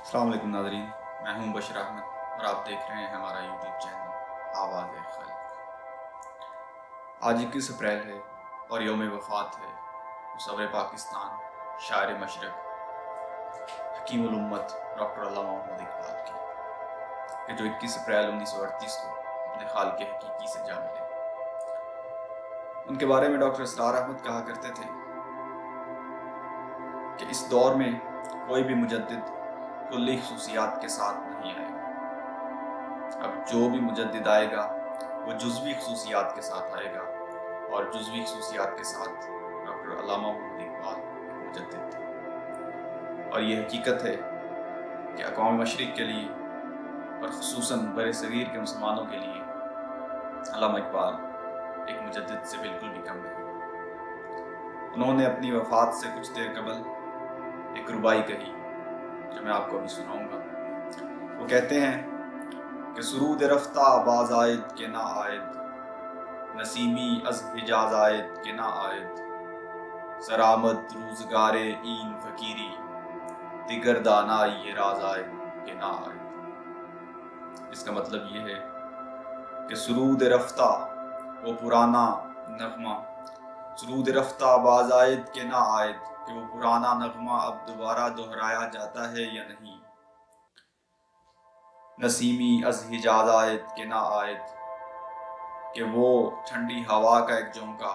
السلام علیکم ناظرین، میں ہوں بشر احمد اور آپ دیکھ رہے ہیں ہمارا یوٹیوب چینل آواز خلق۔ آج 21 اپریل ہے اور یوم وفات ہے مصور پاکستان، شاعر مشرق، حکیم الامت ڈاکٹر علامہ محمد اقبال کی، کہ جو 21 اپریل 1938 کو اپنے خالق حقیقی سے جا ملے۔ ان کے بارے میں ڈاکٹر اسرار احمد کہا کرتے تھے کہ اس دور میں کوئی بھی مجدد کلی خصوصیات کے ساتھ نہیں آئے گا۔ اب جو بھی مجدد آئے گا وہ جزوی خصوصیات کے ساتھ آئے گا، اور جزوی خصوصیات کے ساتھ ڈاکٹر علامہ محمد اقبال ایک مجدد تھے۔ اور یہ حقیقت ہے کہ اقوام مشرق کے لیے اور خصوصاً بر صغیر کے مسلمانوں کے لیے علامہ اقبال ایک مجدد سے بالکل بھی کم نہیں۔ انہوں نے اپنی وفات سے کچھ دیر قبل ایک ربائی کہی جو میں آپ کو ابھی سناؤں گا۔ وہ کہتے ہیں کہ سرود رفتہ باز آئد کہ نہ آئد، نسیمی از حجاز آئد کہ نہ آئد، سرآمد روزگار این فقیری، دیگر دانا یہ راز آئد کہ نہ آئد۔ اس کا مطلب یہ ہے کہ سرود رفتہ وہ پرانا نغمہ، سرود رفتہ باز آئد کہ نہ آئد، کہ وہ پرانا نغمہ اب دوبارہ دہرایا جاتا ہے یا نہیں۔ نسیمی از حجاز آئد کہ نہ آئد، کہ وہ ٹھنڈی ہوا کا ایک جھونکا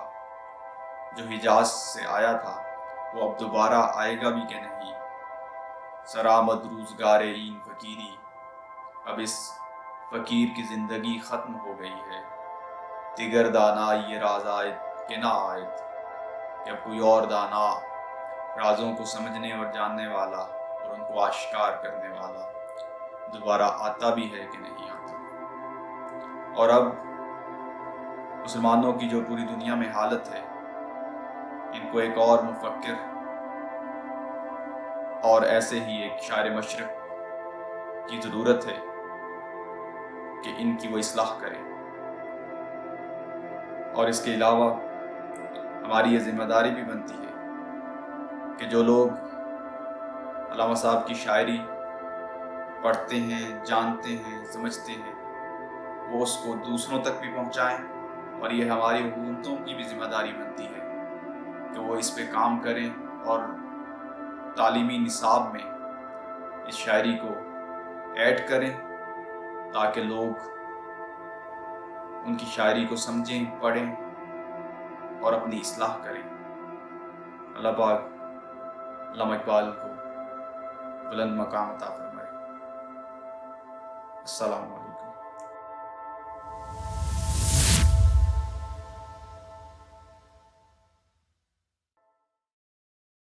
جو حجاز سے آیا تھا وہ اب دوبارہ آئے گا بھی کہ نہیں۔ سرآمد روزگار این فقیری، اب اس فقیر کی زندگی ختم ہو گئی ہے۔ دیگر دانا یہ راز آئد کہ نہ آئد، کہ اب کوئی اور دانا رازوں کو سمجھنے اور جاننے والا اور ان کو آشکار کرنے والا دوبارہ آتا بھی ہے کہ نہیں آتا۔ اور اب مسلمانوں کی جو پوری دنیا میں حالت ہے، ان کو ایک اور مفکر اور ایسے ہی ایک شاعر مشرق کی ضرورت ہے کہ ان کی وہ اصلاح کرے۔ اور اس کے علاوہ ہماری یہ ذمہ داری بھی بنتی ہے کہ جو لوگ علامہ صاحب کی شاعری پڑھتے ہیں، جانتے ہیں، سمجھتے ہیں، وہ اس کو دوسروں تک بھی پہنچائیں۔ اور یہ ہماری حکومتوں کی بھی ذمہ داری بنتی ہے کہ وہ اس پہ کام کریں اور تعلیمی نصاب میں اس شاعری کو ایڈ کریں تاکہ لوگ ان کی شاعری کو سمجھیں، پڑھیں اور اپنی اصلاح کریں۔ اللہ پاک علامہ اقبال کو بلند مقام عطا فرمائے۔ السلام علیکم۔